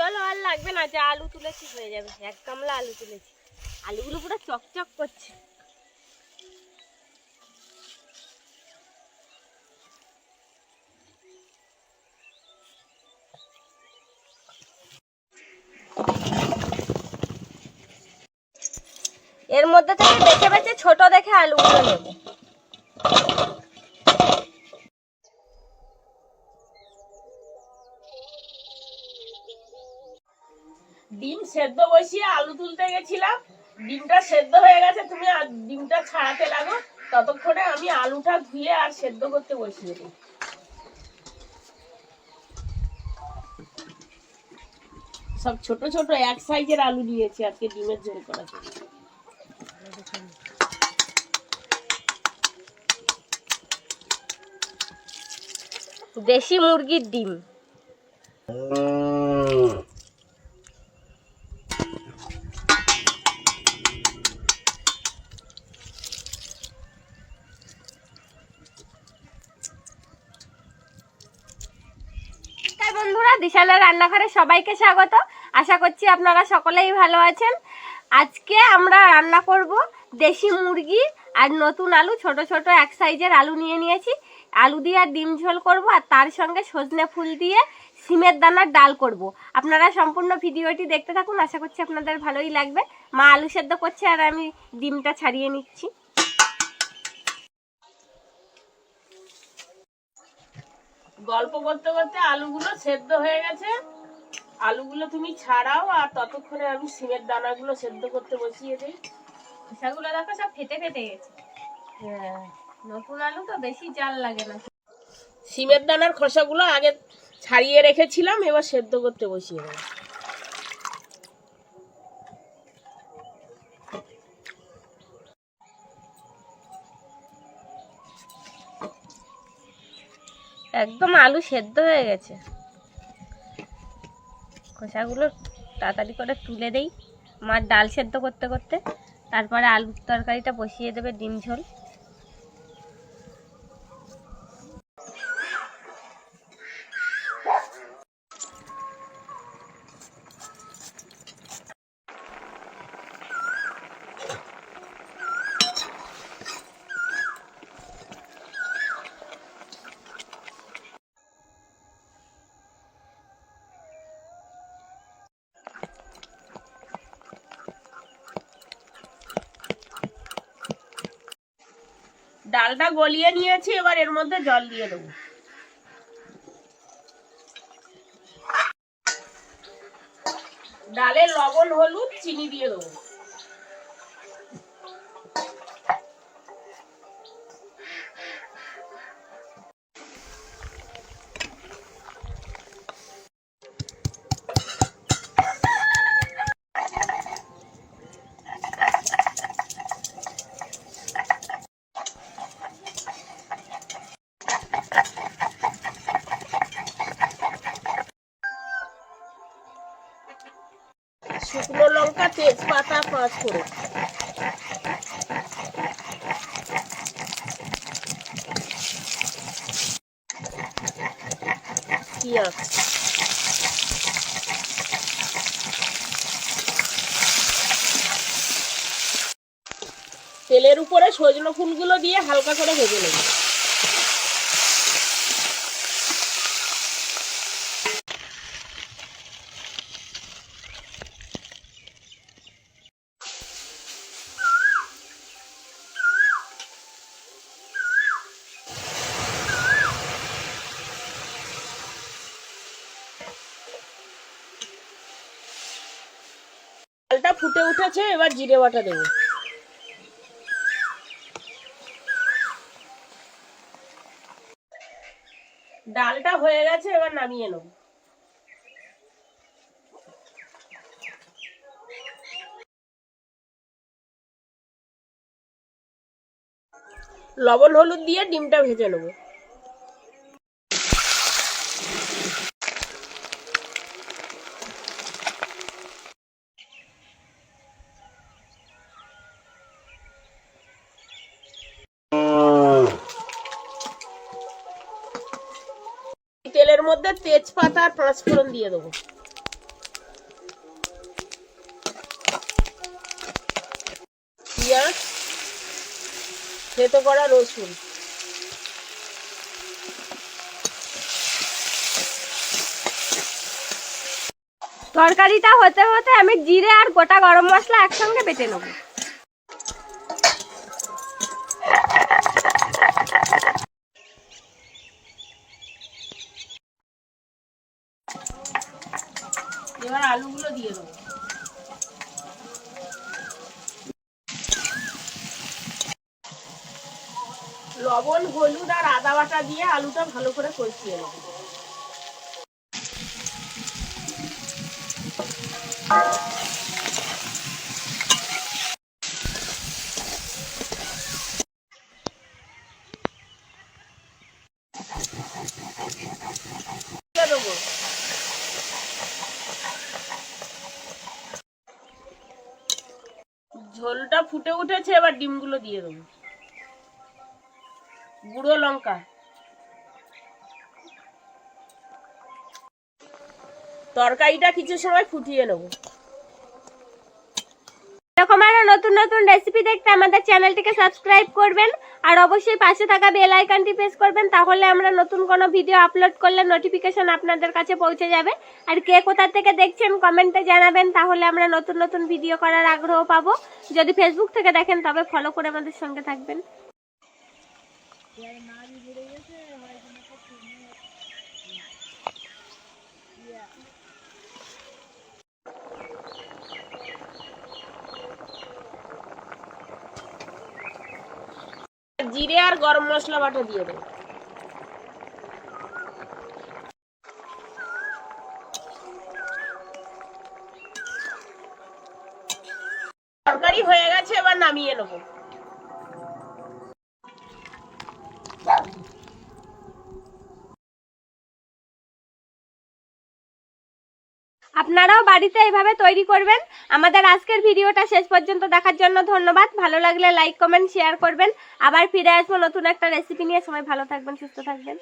ঝোল আর লাগবে না, যা আলু তুলেছি হয়ে যাবে। এক গামলা আলু তুলেছি, আলুগুলো পুরো চকচক করছে। এর মধ্যে থেকে বেছে বেছে ছোট দেখে আলুগুলো নেব। ডিম সেদ্ধ বসিয়ে আলু তুলতে গেছিলাম, ডিমটা সেদ্ধ হয়ে গেছে। তুমি ডিমটা ছাড়াতে লাগো, ততক্ষণে আমি আলুটা ধুয়ে আর সেদ্ধ করতে বসিয়ে দিই। সব ছোট ছোট এক সাইজের আলু নিয়েছি আজকে ডিমের ঝোল করার জন্য। দেশি মুরগির ডিম। বন্ধুরা, দিশালের রান্নাঘরে সবাইকে স্বাগত। আশা করছি আপনারা সকলেই ভালো আছেন। আজকে আমরা রান্না করব দেশি মুরগি আর নতুন আলু, ছোট ছোট এক সাইজের আলু নিয়ে নিয়েছি। আলু দিয়ে আর ডিম ঝোল করব, আর তার সঙ্গে সজনে ফুল দিয়ে সিমের দানার ডাল করব। আপনারা সম্পূর্ণ ভিডিওটি দেখতে থাকুন, আশা করছি আপনাদের ভালোই লাগবে। মা আলু সেদ্ধ করছে আর আমি ডিমটা ছাড়িয়ে নিচ্ছি। গল্প করতে করতে আলুগুলো সেদ্ধ হয়ে গেছে, আলুগুলো তুমি ছাড়াও, আর ততক্ষণে আমি সিমের দানাগুলো সেদ্ধ করতে বসিয়ে দিই। খোসাগুলো দেখো সব ফেটে ফেটে গেছে। হ্যাঁ, নতুন আলু তো বেশি জাল লাগে না। সিমের দানার খোসাগুলো আগে ছাড়িয়ে রেখেছিলাম, এবার সেদ্ধ করতে বসিয়ে দেবো। একদম আলু সেদ্ধ হয়ে গেছে। খোসাগুলো তাড়াতাড়ি করে তুলে দেই মার ডাল সেদ্ধ করতে করতে। তারপরে আলুর তরকারিটা বসিয়ে দেবে, ডিম ঝোল। ডালটা গলিয়ে নিয়েছি, এবার এর মধ্যে জল দিয়ে দেবো। ডালে লবণ, হলুদ, চিনি দিয়ে দেবো। শুকনো লঙ্কা, তেজপাতা, পাঁচ ফোড়ন। পেঁয়াজ, তেলের উপরে সজনে ফুলগুলো দিয়ে হালকা করে ভেজে নেব। ডালটা ফুটে উঠেছে, এবার জিরে বাটা দেবো। ডালটা হয়ে গেছে, এবার নামিয়ে নেব। লবণ, হলুদ দিয়ে ডিমটা ভেজে নেব। তেলের মধ্যে তেজপাতা আর পাঁচ ফোড়ন দিয়ে দেবো। থেতো করা রসুন, তরকারিটা হতে হতে আমি জিরে আর গোটা গরম মশলা একসঙ্গে বেটে নেবো। এবার আলুগুলো দিয়ে দেবো। লবণ, হলুদ আর আদা বাটা দিয়ে আলুটা ভালো করে কষিয়ে নেবো। দিয়ে দেবো। ঝোলটা ফুটে উঠেছে, এবার ডিমগুলো দিয়ে দেবো। গুঁড়ো লঙ্কা, তরকারিটা কিছু সময় ফুটিয়ে নেবো। এরকম আরো নতুন নতুন রেসিপি দেখতে আমাদের চ্যানেলটিকে সাবস্ক্রাইব করবেন আর অবশ্যই পাশে থাকা বেল আইকনটি প্রেস করবেন, তাহলে আমরা নতুন কোনো ভিডিও আপলোড করলে নোটিফিকেশন আপনাদের কাছে পৌঁছে যাবে। আর কে কোথা থেকে দেখছেন কমেন্টে জানাবেন, তাহলে আমরা নতুন নতুন ভিডিও করার আগ্রহ পাবো। যদি ফেসবুক থেকে দেখেন তবে ফলো করে আমাদের সঙ্গে থাকবেন। জিরে আর গরম মশলা বাটা দিয়ে দেবো। তরকারি হয়ে গেছে, এবার নামিয়ে নেবো। আপনারাও বাড়িতে এইভাবে তৈরি করবেন। আমাদের আজকের ভিডিওটা শেষ পর্যন্ত দেখার জন্য ধন্যবাদ। ভালো লাগলে লাইক, কমেন্ট, শেয়ার করবেন। আবার ফিরে আসবো নতুন একটা রেসিপি নিয়ে। সবাই ভালো থাকবেন, সুস্থ থাকবেন।